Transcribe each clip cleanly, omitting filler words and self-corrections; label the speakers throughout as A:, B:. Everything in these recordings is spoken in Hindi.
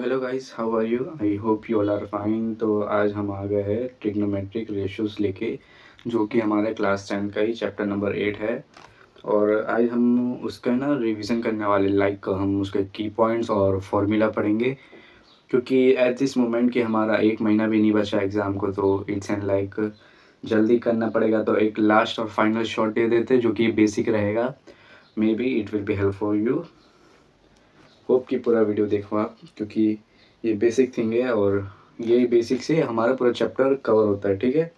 A: Hello guys, how are you? I hope you all are fine. तो आज हम आ गए हैं ट्रिग्नोमेट्रिक रेशियोज लेके, जो कि हमारे क्लास 10 का ही चैप्टर नंबर 8 है। और आज हम उसका ना रिवीजन करने वाले, लाइक हम उसके की पॉइंट्स और फॉर्मूला पढ़ेंगे, क्योंकि एट दिस मोमेंट कि हमारा एक महीना भी नहीं बचा एग्ज़ाम को, तो इट्स एंड लाइक जल्दी करना पड़ेगा। तो एक लास्ट और फाइनल शॉट दे देते जो कि बेसिक रहेगा। May be it will be help for you. Hope कि पूरा वीडियो देखो आप, क्योंकि ये बेसिक थिंग है और ये बेसिक से हमारा पूरा चैप्टर कवर होता है। ठीक है,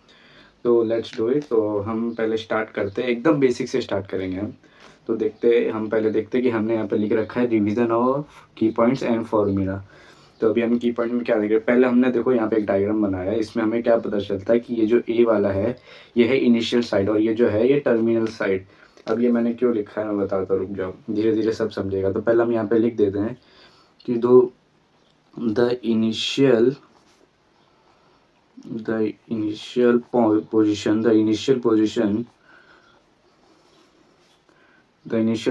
A: तो लेट्स डू इट। तो हम पहले स्टार्ट करते हैं, एकदम बेसिक से स्टार्ट करेंगे हम। तो हम पहले देखते हैं कि हमने यहाँ पे लिख रखा है रिवीजन ऑफ की पॉइंट्स एंड फॉर्मूला। तो अभी हम की पॉइंट में क्या देख रहे हैं, पहले हमने देखो यहाँ पे एक डायग्राम बनाया है। इसमें हमें क्या पता चलता है कि ये जो ए वाला है ये है इनिशियल साइड, और ये जो है ये टर्मिनल साइड। अब ये मैंने क्यों लिखा है मैं बताता हूँ, रुक जाओ, धीरे धीरे सब समझेगा। तो पहले हम यहाँ पे लिख देते हैं कि the initial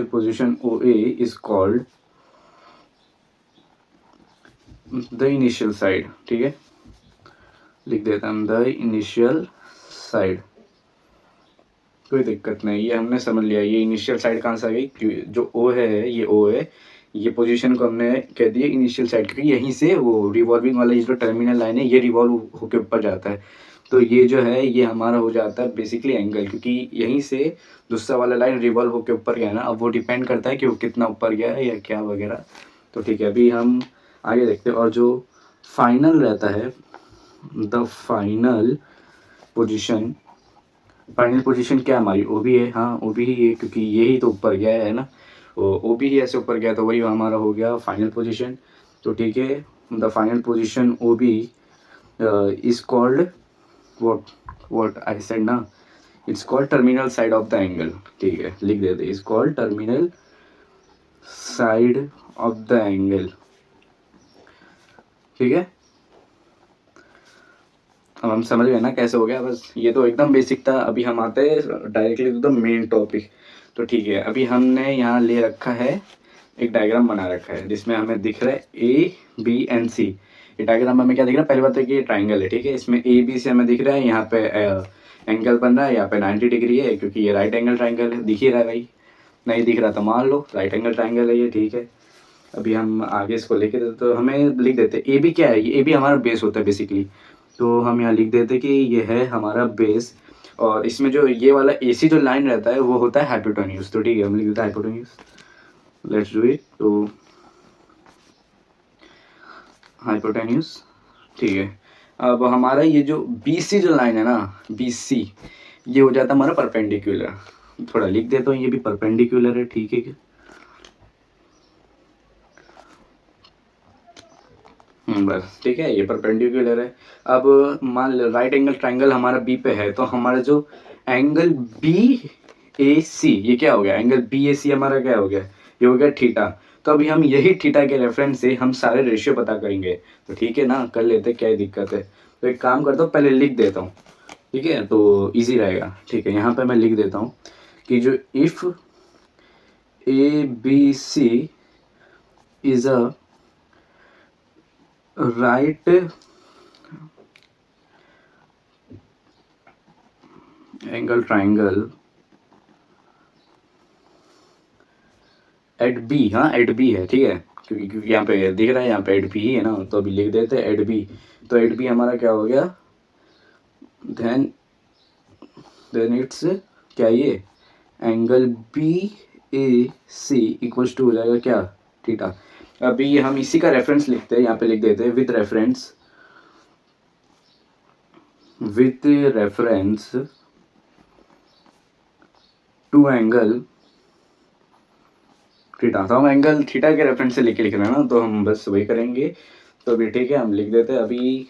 A: position OA is called the initial side। ठीक है, लिख देता हूँ the initial side, कोई दिक्कत नहीं। ये हमने समझ लिया, ये इनिशियल साइड कहाँ से आ गई, जो O है ये O है, ये पोजीशन को हमने कह दिया इनिशियल साइड, क्योंकि यहीं से वो रिवॉल्विंग वाला ये जो टर्मिनल लाइन है ये रिवॉल्व होकर ऊपर जाता है। तो ये जो है ये हमारा हो जाता है बेसिकली एंगल, क्योंकि यहीं से दूसरा वाला लाइन रिवॉल्व होकर ऊपर गया ना। अब वो डिपेंड करता है कि वो कितना ऊपर गया है या क्या वगैरह। तो ठीक है, अभी हम आगे देखते हैं। और जो फाइनल रहता है, द फाइनल पोजीशन क्या हमारी ओ बी है। हाँ, ओ बी ही है, क्योंकि यही तो ऊपर गया है ना, ओ बी ही ऐसे ऊपर गया, तो वही हमारा हो गया फाइनल पोजीशन। तो ठीक है, the final position O B is called what I said ना, it's called terminal side of the angle. ठीक है, लिख देते, is called terminal side of the angle. ठीक है, अब हम समझ गए ना कैसे हो गया। बस ये तो एकदम बेसिक था। अभी हम आते हैं directly to the main topic. तो ठीक है, अभी हमने यहाँ ले रखा है, एक डायग्राम बना रखा है जिसमें हमें दिख रहा है ए बी एंड सी। ये डायग्राम में हमें क्या दिख रहा है, पहली बात है कि ये ट्राइंगल है। ठीक है, इसमें ए बी से हमें दिख रहा है, यहाँ पे एंगल बन रहा है, यहाँ पे 90 डिग्री है, क्योंकि ये राइट एंगल ट्राइंगल है। दिख ही रहा है भाई, नहीं दिख रहा तो मान लो राइट एंगल ट्राइंगल है ये। ठीक है, अभी हम आगे इसको लेके देते, तो हमें लिख देते ए बी क्या है, ये ए बी हमारा बेस होता है बेसिकली। तो हम यहाँ लिख देते कि ये है हमारा बेस, और इसमें जो ये वाला ए सी जो लाइन रहता है वो होता है हाइपोटेन्यूज। तो ठीक है, हम लिख देते हैं हाइपोटेन्यूज। Let's do it. तो हाइपोटेन्यूज, ठीक है। अब हमारा ये जो बी सी जो लाइन है ना, बी सी, ये हो जाता है हमारा परपेंडिकुलर। थोड़ा लिख देता हूँ, ये भी परपेंडिकुलर है। ठीक है, बस ठीक है, ये परपेंडिकुलर है। अब मान लो राइट एंगल ट्राइंगल हमारा बी पे है, तो हमारा जो एंगल बी ए सी, ये क्या हो गया, एंगल बी ए सी हमारा क्या हो गया, ये हो गया थीटा। तो अभी हम यही थीटा के रेफरेंस से हम सारे रेशियो पता करेंगे। तो ठीक है ना, कर लेते, क्या दिक्कत है। तो एक काम करता हूँ, पहले लिख देता हूँ। ठीक है, तो इजी रहेगा। ठीक है, यहाँ पे मैं लिख देता हूँ कि जो if A B C is a right angle triangle at B. हाँ, एट बी है, ठीक है, क्योंकि यहाँ पे दिख रहा है, यहाँ पे एट बी ही है ना, तो अभी लिख देते हैं एट बी। तो एट बी हमारा क्या हो गया, देन इट्स क्या, ये angle B A C equals to हो जाएगा क्या, थीटा। अभी हम इसी का रेफरेंस लिखते हैं, यहाँ पे लिख देते हैं with reference to angle theta. तो हम एंगल थीटा के रेफरेंस से लिख रहे हैं ना, तो हम बस वही करेंगे। तो अभी ठीक है, हम लिख देते हैं अभी।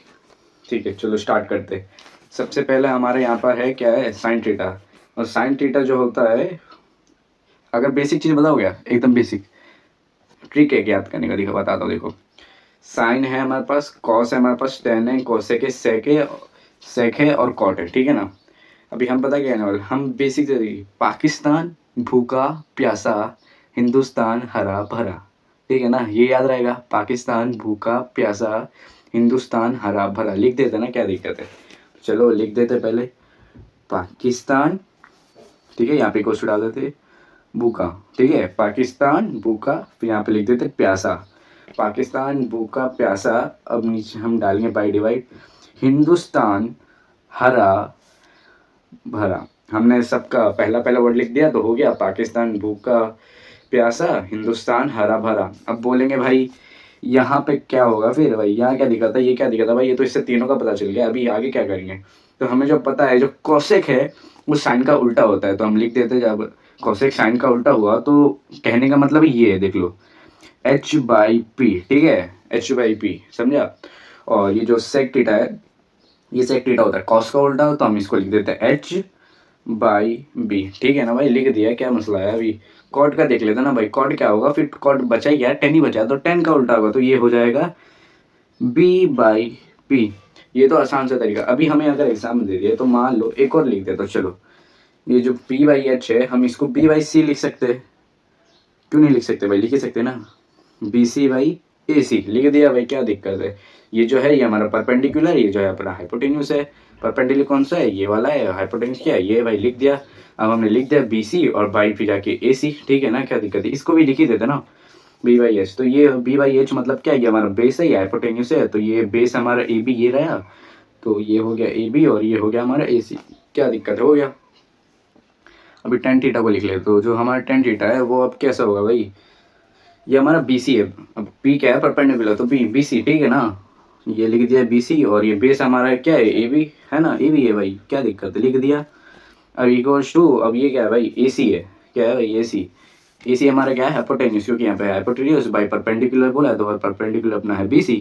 A: ठीक है, चलो स्टार्ट करते हैं। सबसे पहले हमारे यहाँ पर है क्या है, साइन थीटा। और साइन थीटा जो होता है, अगर बेसिक चीज़ बताओ क्या, एकदम बेसिक ट्रिक है याद करने का, देखो बताता हूँ। देखो, साइन है हमारे पास, कॉस है हमारे पास, टेन है, कोसेक है, सेक है और कॉट है। ठीक है ना। अभी हम पता क्या है, हम बेसिक से देखिए, पाकिस्तान भूखा प्यासा, हिंदुस्तान हरा भरा। ठीक है ना, ये याद रहेगा। पाकिस्तान भूखा प्यासा, हिंदुस्तान हरा भरा, लिख देते ना, क्या दिक्कत है। चलो लिख देते पहले पाकिस्तान, ठीक है, यहाँ पे क्वेश्चन डाल देते भूखा, ठीक है, पाकिस्तान भूखा, फिर यहाँ पे लिख देते प्यासा, पाकिस्तान भूखा प्यासा। अब नीचे हम डालेंगे बाई डिवाइड, हिंदुस्तान हरा भरा। हमने सबका पहला पहला वर्ड लिख दिया तो हो गया, पाकिस्तान भूखा प्यासा, हिंदुस्तान हरा भरा। अब बोलेंगे भाई यहाँ पे क्या होगा फिर, भाई यहाँ क्या दिखा था, ये क्या दिखा था भाई, ये तो इससे तीनों का पता चल गया। अभी आगे क्या करेंगे, तो हमें जो पता है, जो कोसेक है वो साइन का उल्टा होता है, तो हम लिख देते जब कोसेक साइन का उल्टा हुआ तो कहने का मतलब ये है, देख लो h/p, ठीक है, h/p, समझा। और ये जो सेक थीटा है, ये सेक थीटा होता है, कॉस का उल्टा हो तो हम इसको लिख देते हैं h/b, ठीक है ना भाई, लिख दिया, क्या मसला है। अभी कॉट का देख लेते ना भाई, कॉट क्या होगा, फिर कॉट बचा ही क्या, 10 ही बचा, तो 10 का उल्टा होगा तो ये हो जाएगा b/p। ये तो आसान सा तरीका। अभी हमें अगर एग्जाम दे दिया तो मान लो एक और लिख दे, तो चलो ये जो p/h है हम इसको b/c लिख सकते हैं, क्यों नहीं लिख सकते भाई, लिख ही सकते ना, BC/AC लिख दिया भाई, क्या दिक्कत है। ये जो है ये हमारा परपेंडिकुलर, ये जो है अपना हाइपोटेन्यूस है। परपेंडिकुलर कौन सा है, ये वाला है, हाइपोटेन्यूस क्या है, ये भाई लिख दिया। अब हमने लिख दिया BC और बाई फिर जाके AC, ठीक है ना, क्या दिक्कत है, इसको भी लिख ही देते ना B/H। तो ये B/H मतलब क्या, ये हमारा बेस है, ये हाइपोटेन्यूस है, तो ये बेस हमारा AB ये रहा, तो ये हो गया AB और ये हो गया हमारा AC, क्या दिक्कत है, हो गया। अभी टेन थीटा को लिख ले, तो जो हमारा टेन थीटा है वो अब कैसा होगा भाई, ये हमारा BC है। अब P क्या है, परपेंडिकुलर, तो BC, ठीक है ना, ये लिख दिया BC और ये बेस हमारा क्या है, AB है ना, AB है भाई, क्या दिक्कत है, लिख दिया। अब इक्वल्स टू, अब ये क्या है भाई, AC है, क्या है भाई AC हमारा क्या है, हाइपोटेन्यूस, क्योंकि यहाँ पे हाइपोटेन्यूस बाई परपेंडिकुलर बोला है, तो परपेंडिकुलर अपना है BC,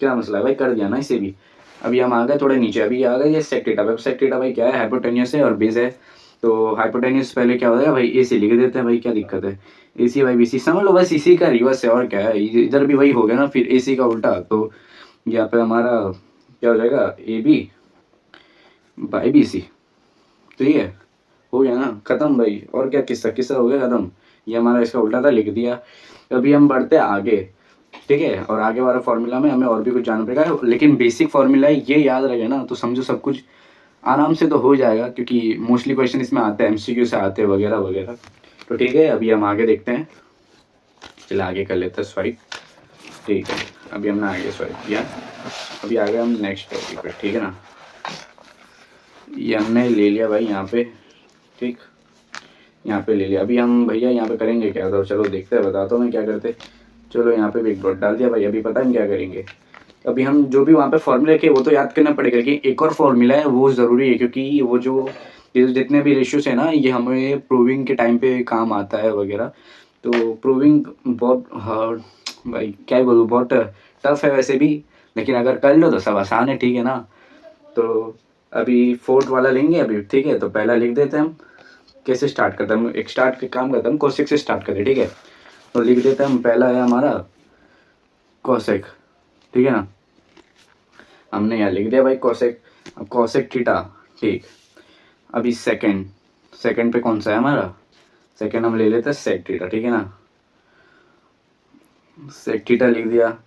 A: क्या मसला है भाई, कर दिया ना इसे भी। अभी हम आ गए थोड़े नीचे, अभी आ गए ये सेक थीटा। सेक थीटा भाई क्या है, हाइपोटेन्यूस है और बेस है, तो हाइपोटेन्यूस पहले क्या हो जाएगा भाई, AC लिख देते हैं भाई, क्या दिक्कत है, AC बाई BC समझ लो, बस इसी का रिवर्स है और क्या है, इधर भी वही हो गया ना, फिर AC का उल्टा, तो यहाँ पे हमारा क्या हो जाएगा, AB बाई BC, ठीक है, हो गया ना, खत्म भाई। और क्या, किस्सा किस्सा हो गया खत्म, ये हमारा इसका उल्टा था, लिख दिया। अभी हम बढ़ते आगे, ठीक है, और आगे वाला फॉर्मूला में हमें और भी कुछ जानना पड़ेगा, लेकिन बेसिक फॉर्मूला ये याद रहे ना तो समझो सब कुछ आराम से तो हो जाएगा, क्योंकि मोस्टली क्वेश्चन इसमें आते हैं, MCQ से आते हैं वगैरह वगैरह। तो ठीक है, अभी हम आगे देखते हैं, चलो आगे कर लेते हैं स्वाइप, ठीक है। अभी हमने आगे स्वाइप किया, अभी आगे हम नेक्स्ट टॉपिक पे, ठीक है ना, ये हमने ले लिया भाई यहाँ पे, ठीक, यहाँ पे ले लिया। अभी हम भैया यहाँ पे करेंगे क्या, तो चलो देखते हैं, बताता हूँ मैं क्या करते। चलो यहाँ पे भी एक डॉट डाल दिया भाई, अभी पता नहीं क्या करेंगे। अभी हम जो भी वहाँ पे फॉर्मूले के वो तो याद करना पड़ेगा, कि एक और फॉर्मूला है वो ज़रूरी है, क्योंकि वो जो ये जितने भी रेशियोज है ना, ये हमें प्रूविंग के टाइम पे काम आता है वगैरह। तो प्रूविंग बहुत हार्ड भाई, क्या ही बोलूँ, बहुत टफ है वैसे भी, लेकिन अगर कर लो तो सब आसान है, ठीक है ना। तो अभी फोर्थ वाला लेंगे अभी, ठीक है, तो पहला लिख देते हैं हम, कैसे स्टार्ट करते हैं हम, एक स्टार्ट के काम करते हैं हम, कोसेक से स्टार्ट करते हैं, ठीक है। तो लिख देते हैं हम, पहला है हमारा कोसेक, ठीक है ना, हमने यहाँ लिख दिया भाई कोसेक। अब कोसेक थीटा, ठीक। अभी सेकंड पे कौन सा है हमारा, सेकंड हम ले लेते हैं सेक थीटा, ठीक है ना, सेक थीटा लिख दिया।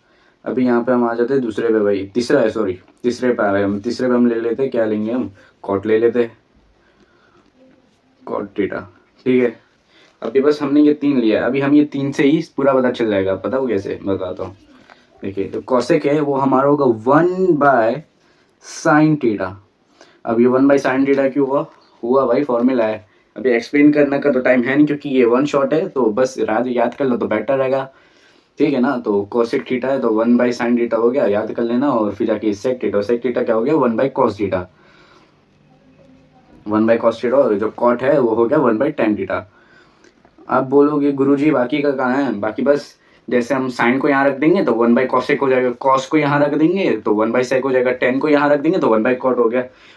A: अभी यहाँ पे हम आ जाते हैं दूसरे पे भाई, तीसरा है, सॉरी तीसरे पे आ गए हम, तीसरे पे हम ले लेते हैं, क्या लेंगे हम, कॉट ले लेते, कॉट थीटा, ठीक है। अभी बस हमने ये 3 लिया है, अभी हम ये 3 से ही पूरा पता चल जाएगा, पता हो कैसे, बताता हूँ। देखिए, तो कॉसेक है वो हमारा होगा 1/sin थीटा। अब ये 1/sin थीटा क्यों हुआ भाई, फॉर्मूला है। अभी एक्सप्लेन करने का तो टाइम है नहीं, क्योंकि ये वन शॉट है, तो बस याद कर लो तो बेटर रहेगा, ठीक है ना। तो कोसेक थीटा है तो 1/sin थीटा हो गया, याद कर लेना, और फिर जाके सेक थीटा क्या हो गया, 1/cos थीटा, 1/cos थीटा, और जो कॉट है वो हो गया 1/tan थीटा। आप बोलोगे गुरुजी बाकी का कहाँ है, बाकी बस जैसे हम साइन को यहाँ रख देंगे तो 1/cosec हो जाएगा, कॉस को यहाँ रख देंगे तो 1/sec हो जाएगा, टेन को यहाँ रख देंगे तो 1/cot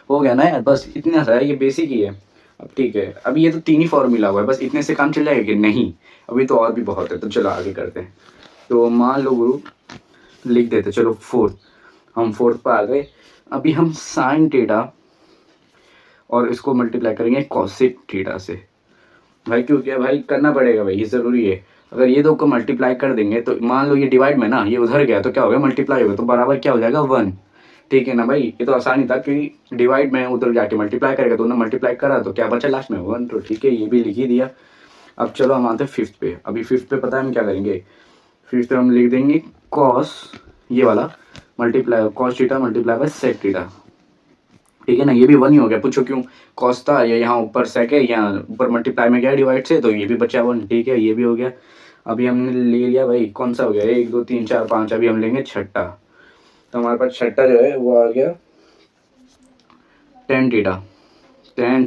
A: हो गया ना यार, बस इतना सा है, ये बेसिक ही है। अब ठीक है, अभी ये तो 3 ही फॉर्मूला हुआ है, बस इतने से काम चल जाएगा कि नहीं, अभी तो और भी बहुत है, तो चलो आगे करते हैं। तो मान लो गुरु लिख देते, चलो हम फोर्थ पर आ गए। अभी हम साइन थीटा और इसको मल्टीप्लाई करेंगे कॉसेक थीटा से, भाई क्यों, क्या भाई करना पड़ेगा भाई, ये ज़रूरी है। अगर ये दो को मल्टीप्लाई कर देंगे तो मान लो ये डिवाइड में ना, ये उधर गया तो क्या हो गया, मल्टीप्लाई हो गया, तो बराबर क्या हो जाएगा 1। ठीक है ना भाई, ये तो आसानी था क्योंकि डिवाइड में उधर जाके मल्टीप्लाई करेगा, तो उन्होंने मल्टीप्लाई करा तो क्या बचा लास्ट में 1, तो ठीक है ये भी लिख ही दिया। अब चलो हम आते हैं फिफ्थ पे। अभी फिफ्थ पे पता है हम क्या करेंगे, फिफ्थ पे हम लिख देंगे कॉस, ये वाला multiply cos theta multiply by sec theta. ठीक है ना, ये भी 1 ही हो गया, पूछो क्यों, कॉस था, ये यहाँ ऊपर सेक है, यहाँ ऊपर मल्टीप्लाई में गया डिवाइड से, तो ये भी बचा 1। ठीक है, ये भी हो गया। अभी हमने ले लिया भाई, कौन सा हो गया, 1 2 3 4 5, अभी हम लेंगे छठा। तो हमारे पास छठा जो है वो आ गया tan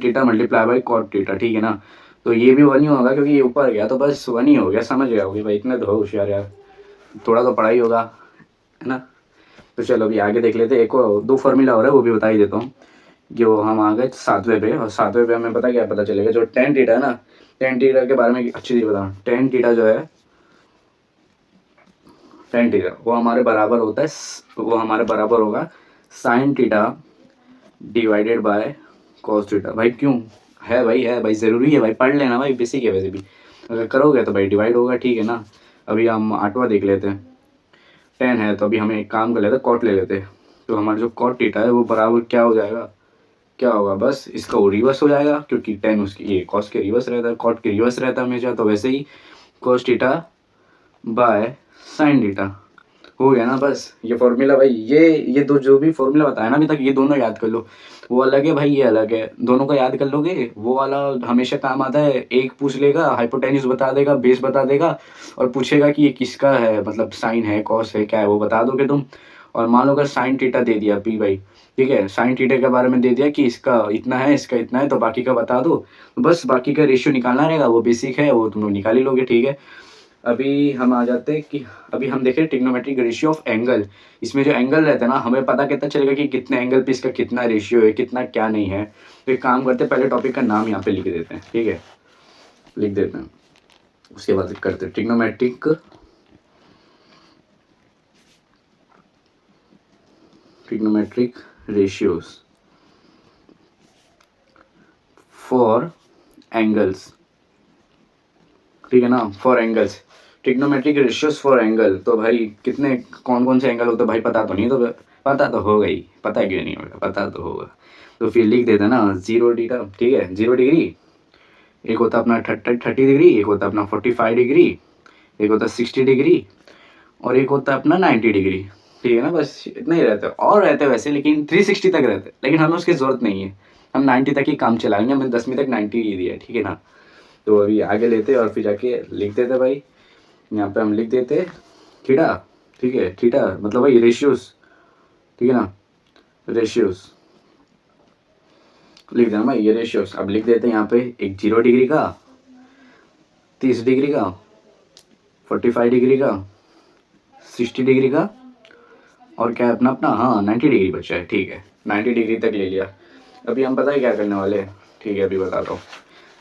A: theta multiply by cot theta. ठीक है ना, तो ये भी 1 ही होगा क्योंकि ये ऊपर गया, तो बस 1 ही हो गया। समझ गया होगी भाई, इतने तो हो होशियार यार, थोड़ा तो पढ़ाई होगा, है ना। तो चलो अभी आगे देख लेते हैं। एक और 2 फॉर्मूला हो रहा है, वो भी बता ही देता हूँ। जो हम आ गए 7वें पे, और 7वें पे हमें क्या पता चलेगा, जो टेन थीटा है ना, टेन थीटा के बारे में अच्छी चीज़ बताऊँ। टेन थीटा जो है, टेन थीटा वो हमारे बराबर होता है, वो हमारे बराबर होगा sine theta divided by cos theta. भाई क्यों है भाई, है भाई, ज़रूरी है भाई, पढ़ लेना भाई, बेसिक है वैसे भी, अगर करोगे तो भाई डिवाइड होगा। ठीक है ना, अभी हम 8वां देख लेते हैं। 10 है तो अभी हमें एक काम कर लेते हैं, कॉट ले लेते हैं। तो हमारा जो कॉट थीटा है वो बराबर क्या हो जाएगा, क्या होगा, बस इसका वो रिवर्स हो जाएगा, क्योंकि 10 उसकी ये कॉस के रिवर्स रहता है, कॉट के रिवर्स रहता है हमेशा, तो वैसे ही cos theta by sine theta हो गया ना। बस ये फॉर्मूला भाई, ये दो जो भी फॉर्मूला बताया ना अभी तक, ये दोनों याद कर लो। वो अलग है भाई, ये अलग है, दोनों को याद कर लोगे, वो वाला हमेशा काम आता है। एक पूछ लेगा, हाइपोटेन्यूज बता देगा, बेस बता देगा, और पूछेगा कि ये किसका है, मतलब साइन है कॉस है क्या है, वो बता दोगे तुम। और मान लो अगर साइन थीटा दे दिया पी भाई, ठीक है, साइन थीटा के बारे में दे दिया कि इसका इतना है, इसका इतना है, तो बाकी का बता दो, तो बस बाकी का रेशियो निकालना रहेगा, वो बेसिक है, वो तुम लोग निकाल ही लोगे। ठीक है, अभी हम आ जाते हैं कि अभी हम देखें ट्रिग्नोमेट्रिक रेशियो ऑफ एंगल। इसमें जो एंगल रहता है ना, हमें पता कितना चलेगा कि कितने एंगल पे इसका कितना रेशियो है, कितना क्या नहीं है। तो एक काम करते हैं, पहले टॉपिक का नाम यहाँ पे लिख देते हैं। ठीक है, लिख देते हैं, उसके बाद करते हैं ट्रिग्नोमेट्रिक रेशियोज फॉर एंगल्स। ठीक है ना, for angles, trigonometric ratios for angle. तो भाई कितने कौन कौन से एंगल होते हैं भाई, पता तो नहीं, तो पता तो होगा ही, पता क्यों नहीं होगा, पता तो होगा। तो फिर लिख देते हैं ना 0 थीटा। ठीक है, 0 डिग्री, एक होता है अपना 30 डिग्री, एक होता है अपना 45 डिग्री, एक होता है 60 डिग्री, और एक होता है अपना 90 डिग्री। ठीक है ना, बस इतना ही रहता है, और रहते हैं वैसे, लेकिन 360 तक रहते हैं, लेकिन हमें उसकी ज़रूरत नहीं है, हम 90 तक ही काम चलाएंगे, हमने 10वीं तक 90 ही दिया है। ठीक है ना, तो अभी आगे लेते और फिर जाके लिख देते भाई, यहाँ पे हम लिख देते थीटा। ठीक है, थीटा मतलब भाई रेशियोज। ठीक है ना, रेशियोज लिख देना भाई, ये रेशियोज। अब लिख देते हैं यहाँ पे, एक 0 डिग्री का, 30 डिग्री का, 45 डिग्री का, 60 डिग्री का, और क्या है अपना अपना, हाँ 90 डिग्री बचा है। ठीक है, 90 डिग्री तक ले लिया। अभी हम पता है क्या करने वाले हैं, ठीक है अभी बताता हूँ।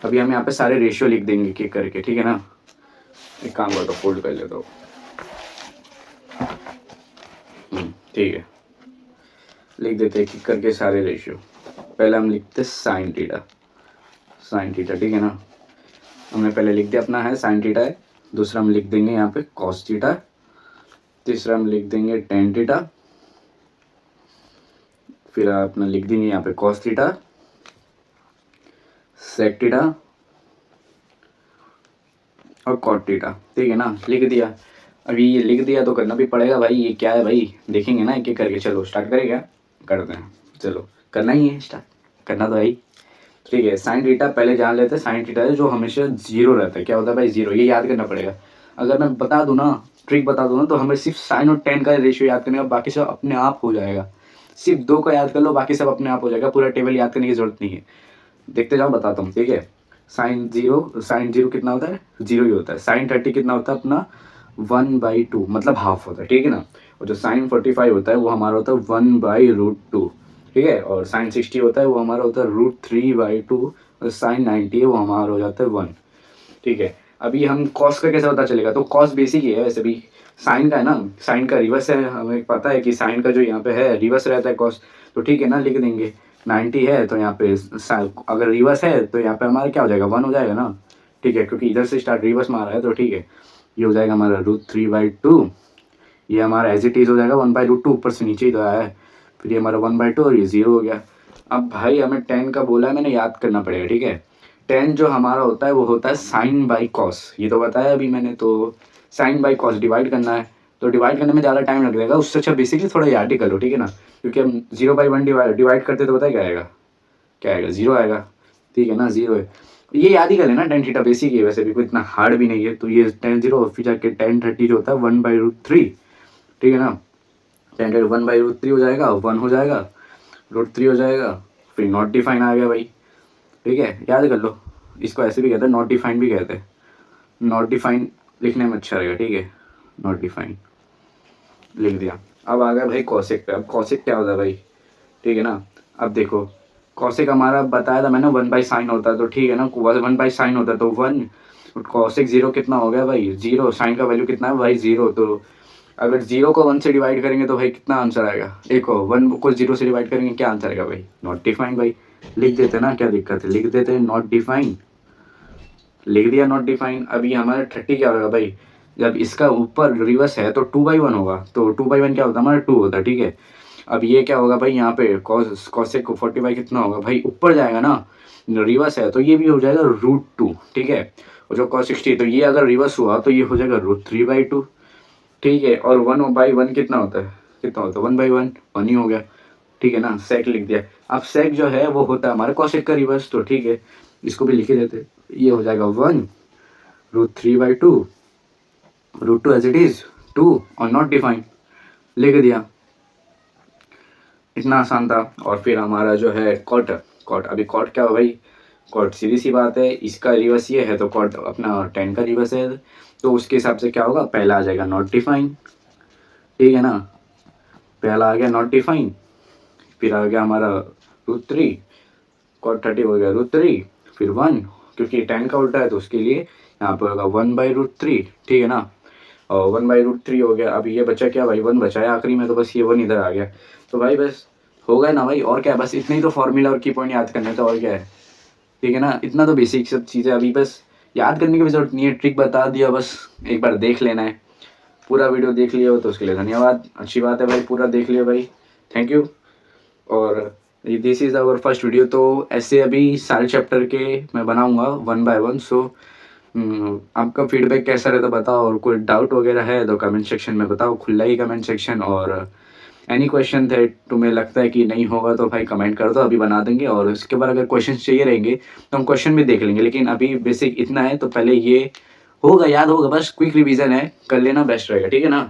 A: अभी हम यहाँ पे सारे रेशियो लिख देंगे एक एक करके। ठीक है ना, एक काम करता हूँ, फोल्ड कर लेता हूँ। ठीक है, लिख देते एक एक करके सारे रेशियो। पहले हम लिखते साइन थीटा, साइन थीटा। ठीक है ना, हमने पहले लिख दिया अपना है साइन थीटा है। दूसरा हम लिख देंगे यहाँ पे कॉस थीटा। तीसरा हम लिख देंगे टेन थीटा। फिर अपना लिख देंगे यहाँ पे कॉस थीटा, सेक थीटा और कॉट थीटा। ठीक है ना, लिख दिया। अभी ये लिख दिया तो करना भी पड़ेगा भाई, ये क्या है भाई, देखेंगे ना एक एक करके। चलो स्टार्ट करें क्या, करते हैं, चलो करना ही है स्टार्ट, करना तो भाई। ठीक है, साइन थीटा पहले जान लेते हैं। साइन थीटा है जो हमेशा 0 रहता है, क्या होता है भाई 0, ये याद करना पड़ेगा। अगर मैं बता दूँ ना, ट्रिक बता दूँ ना, तो हमें सिर्फ साइन और टेन का रेशियो याद करने का, बाकी सब अपने आप हो जाएगा। सिर्फ 2 का याद कर लो, बाकी सब अपने आप हो जाएगा, पूरा टेबल याद करने की जरूरत नहीं है। देखते जाओ, बताता हूँ। ठीक है, साइन जीरो कितना होता है, 0 ही होता है। साइन 30 कितना होता है अपना 1/2, मतलब हाफ होता है। ठीक है ना, और जो साइन 45 होता है वो हमारा होता है 1/√2। ठीक है, और साइन 60 होता है वो हमारा होता है √3/2, और साइन 90 है वो हमारा हो जाता है 1। ठीक है, अभी हम कॉस का कैसे पता चलेगा, तो कॉस बेसिक ही है वैसे भी, साइन का है ना, साइन का रिवर्स है, हमें पता है कि साइन का जो यहाँ पे है रिवर्स रहता है कॉस। तो ठीक है ना, लिख देंगे 90 है तो यहाँ पे अगर रिवर्स है तो यहाँ पे हमारा क्या हो जाएगा, 1 हो जाएगा ना। ठीक है, क्योंकि इधर से स्टार्ट रिवर्स मारा है, तो ठीक है ये हो जाएगा हमारा √3/2, ये हमारा एज इट इज़ हो जाएगा 1/√2, ऊपर से नीचे ही तो आया है, फिर ये हमारा 1/2 और ये 0 हो गया। अब भाई हमें tan का बोला है, मैंने याद करना पड़ेगा, ठीक है। tan जो हमारा होता है वो होता है sin बाई cos, ये तो बताया अभी मैंने। तो sin बाई cos डिवाइड करना है, तो डिवाइड करने में ज़्यादा टाइम लग जाएगा, उससे अच्छा बेसिकली थोड़ा याद ही कर लो, ठीक है ना। क्योंकि हम 0/1 डिवाइड करते तो पता है क्या आएगा, क्या आएगा, 0 आएगा, ठीक है ना, 0 है। ये याद ही कर लेना, tan थीटा बेसिक है, वैसे भी कोई इतना हार्ड भी नहीं है। तो ये tan 0 और फिर जाके tan 30 जो होता है 1/√3, ठीक है ना। tan 1/√3 हो जाएगा, 1 हो जाएगा, √3 हो जाएगा, फिर नॉट डिफाइन आ गया भाई, ठीक है, याद कर लो। इसको ऐसे भी कहते हैं, नॉट डिफाइन भी कहते हैं, नॉट डिफाइन लिखने में अच्छा रहेगा, ठीक है, नॉट डिफाइन लिख दिया। अब आ गया भाई कॉसेक पे। अब कॉसेक क्या होता है भाई, ठीक है ना। अब देखो कॉसेक हमारा बताया था मैंने 1/sin होता है, तो ठीक है ना, 1/sin होता है तो 1, कॉसेक 0 कितना हो गया भाई, 0, साइन का वैल्यू कितना है भाई 0। तो अगर 0 को 1 से डिवाइड करेंगे तो भाई कितना आंसर आएगा, एक को 1 को 0 से डिवाइड करेंगे क्या आंसर आएगा भाई, नॉट डिफाइन। भाई लिख देते ना, क्या दिक्कत है, लिख देते नॉट डिफाइन, लिख दिया नॉट डिफाइन। अभी हमारा 30 क्या होगा भाई, जब इसका ऊपर रिवर्स है तो 2/1 होगा, तो 2/1 क्या होता है हमारा 2 होता है, ठीक है। अब ये क्या होगा भाई, यहाँ पे कॉसेक को 40 कितना होगा भाई, ऊपर जाएगा ना, रिवर्स है तो ये भी हो जाएगा √2, ठीक है। और जो cos 60 तो ये अगर रिवर्स हुआ तो ये हो जाएगा √3/2, ठीक है। और 1/1 कितना होता है, कितना होता है 1/1, 1 ही हो गया, ठीक है ना, सेक लिख दिया। अब सेक जो है वो होता है हमारे कॉसेक का रिवर्स, तो ठीक है, इसको भी लिख ही देते, ये हो जाएगा 1 √3/2, √2 एज इट इज 2 और नॉट डिफाइन, लिख दिया, इतना आसान था। और फिर हमारा जो है कॉट, कॉट अभी कॉट क्या हो भाई, कॉट सीधी सी बात है, इसका रिवर्स ये है तो कॉट अपना tan का रिवर्स है, तो उसके हिसाब से क्या होगा, पहला आ जाएगा नॉट डिफाइन, ठीक है ना, पहला आ गया नॉट डिफाइन, फिर आ गया हमारा √3, कॉट 30 हो गया √3, फिर 1, क्योंकि tan का उल्टा है तो उसके लिए यहाँ पर होगा 1/√3, ठीक है ना, और 1/√3 हो गया। अभी ये बचा क्या भाई, 1 बचा है आखिरी में, तो बस ये 1 इधर आ गया, तो भाई बस हो गया ना भाई, और क्या, बस इतने ही तो फॉर्मूला और की पॉइंट याद करने, तो और क्या है, ठीक है ना, इतना तो बेसिक सब चीज़ें, अभी बस याद करने की भी जरूरत नहीं है, ट्रिक बता दिया, बस एक बार देख लेना है। पूरा वीडियो देख लिया हो तो उसके लिए धन्यवाद, अच्छी बात है भाई, पूरा देख लिया भाई, थैंक यू। और this is our first video, तो ऐसे अभी सारे चैप्टर के मैं बनाऊंगा 1/1। सो आपका फीडबैक कैसा रहता बताओ, और कोई डाउट वगैरह है तो कमेंट सेक्शन में बताओ, खुला ही कमेंट सेक्शन। और एनी क्वेश्चन थे तुम्हें लगता है कि नहीं होगा तो भाई कमेंट कर दो, अभी बना देंगे। और उसके बाद अगर क्वेश्चन चाहिए रहेंगे तो हम क्वेश्चन भी देख लेंगे, लेकिन अभी बेसिक इतना है, तो पहले ये होगा, याद होगा, बस क्विक रिवीजन है, कर लेना बेस्ट रहेगा, ठीक है ना।